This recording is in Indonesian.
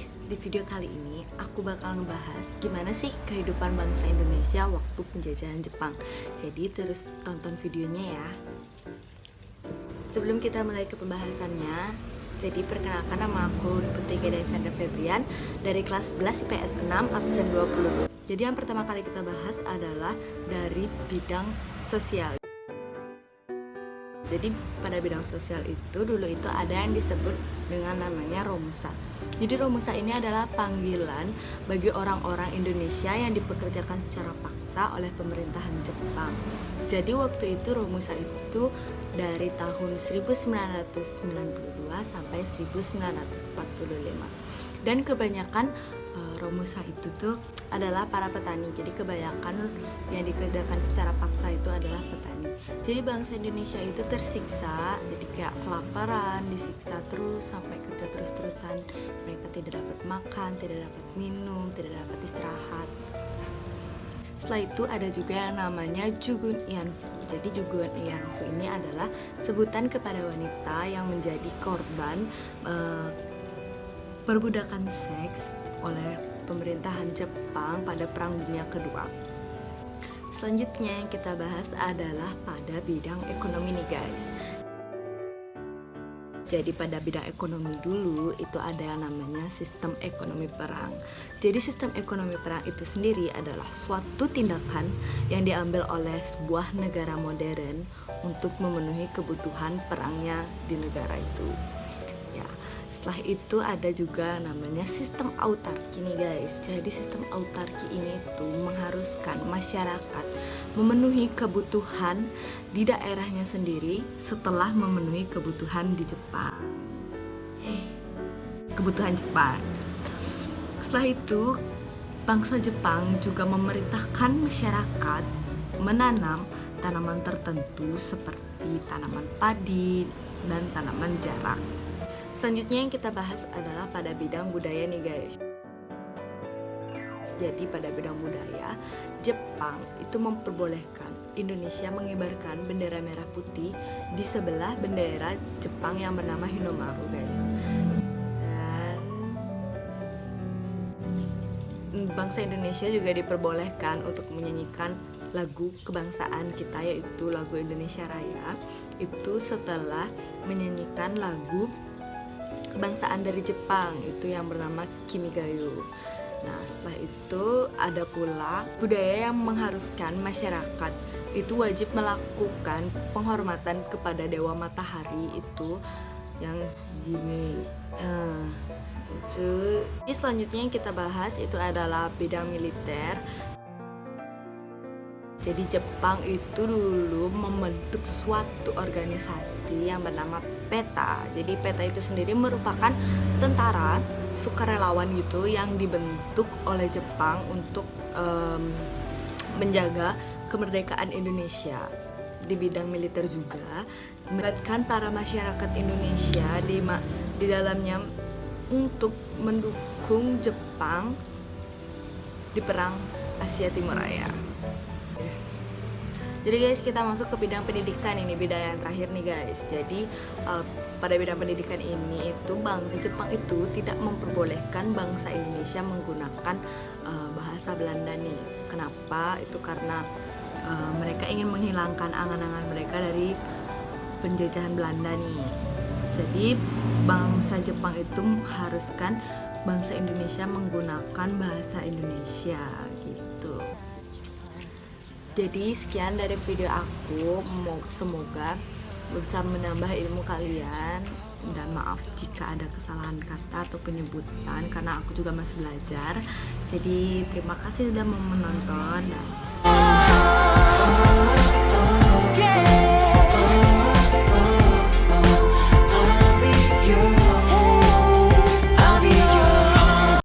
guys, di video kali ini aku bakal ngebahas gimana sih kehidupan bangsa Indonesia waktu penjajahan Jepang. Jadi terus tonton videonya ya. Sebelum kita mulai ke pembahasannya, jadi perkenalkan, nama aku Putri Gedan Chandra Febrian dari kelas 11 IPS 6 absen 20. Jadi yang pertama kali kita bahas adalah dari bidang sosial. Jadi pada bidang sosial itu dulu itu ada yang disebut dengan namanya Romusa. Jadi Romusa ini adalah panggilan bagi orang-orang Indonesia yang dipekerjakan secara paksa oleh pemerintahan Jepang. Jadi waktu itu Romusa itu dari tahun 1992 sampai 1945. Dan kebanyakan Romusa itu tuh adalah para petani. Jadi kebanyakan yang dikerjakan secara paksa itu adalah petani. Jadi bangsa Indonesia itu tersiksa, jadi kayak kelaparan, disiksa terus sampai kerja terus-terusan. Mereka tidak dapat makan, tidak dapat minum, tidak dapat istirahat. Setelah itu ada juga yang namanya Jugun Ianfu. Jadi Jugun Ianfu ini adalah sebutan kepada wanita yang menjadi korban perbudakan seks oleh pemerintahan Jepang pada Perang Dunia Kedua. Selanjutnya yang kita bahas adalah pada bidang ekonomi nih guys. Jadi pada bidang ekonomi dulu itu ada yang namanya sistem ekonomi perang. Jadi sistem ekonomi perang itu sendiri adalah suatu tindakan yang diambil oleh sebuah negara modern untuk memenuhi kebutuhan perangnya di negara itu. Ya, setelah itu ada juga namanya sistem autarki nih guys. Jadi sistem autarki ini tuh mengharuskan masyarakat memenuhi kebutuhan di daerahnya sendiri setelah memenuhi kebutuhan di Jepang. Kebutuhan Jepang. Setelah itu, bangsa Jepang juga memerintahkan masyarakat menanam tanaman tertentu seperti tanaman padi dan tanaman jarak. Selanjutnya yang kita bahas adalah pada bidang budaya nih guys. Jadi pada bidang budaya, Jepang itu memperbolehkan Indonesia mengibarkan bendera merah putih di sebelah bendera Jepang yang bernama Hinomaru guys. Dan bangsa Indonesia juga diperbolehkan untuk menyanyikan lagu kebangsaan kita, yaitu lagu Indonesia Raya, itu setelah menyanyikan lagu kebangsaan dari Jepang itu yang bernama Kimigayo. Nah, setelah itu ada pula budaya yang mengharuskan masyarakat itu wajib melakukan penghormatan kepada Dewa Matahari itu yang gini. Itu. Jadi selanjutnya yang kita bahas itu adalah bidang militer. Jadi Jepang itu dulu membentuk suatu organisasi yang bernama PETA. Jadi PETA itu sendiri merupakan tentara sukarelawan gitu yang dibentuk oleh Jepang untuk menjaga kemerdekaan Indonesia. Di bidang militer juga melibatkan para masyarakat Indonesia di dalamnya untuk mendukung Jepang di perang Asia Timur Raya. Jadi guys, kita masuk ke bidang pendidikan, ini bidang yang terakhir nih guys. Jadi pada bidang pendidikan ini itu bangsa Jepang itu tidak memperbolehkan bangsa Indonesia menggunakan bahasa Belanda nih. Kenapa? Itu karena mereka ingin menghilangkan angan-angan mereka dari penjajahan Belanda nih. Jadi bangsa Jepang itu mengharuskan bangsa Indonesia menggunakan bahasa Indonesia gitu. Jadi sekian dari video aku, semoga bisa menambah ilmu kalian, dan maaf jika ada kesalahan kata atau penyebutan karena aku juga masih belajar. Jadi terima kasih sudah menonton dan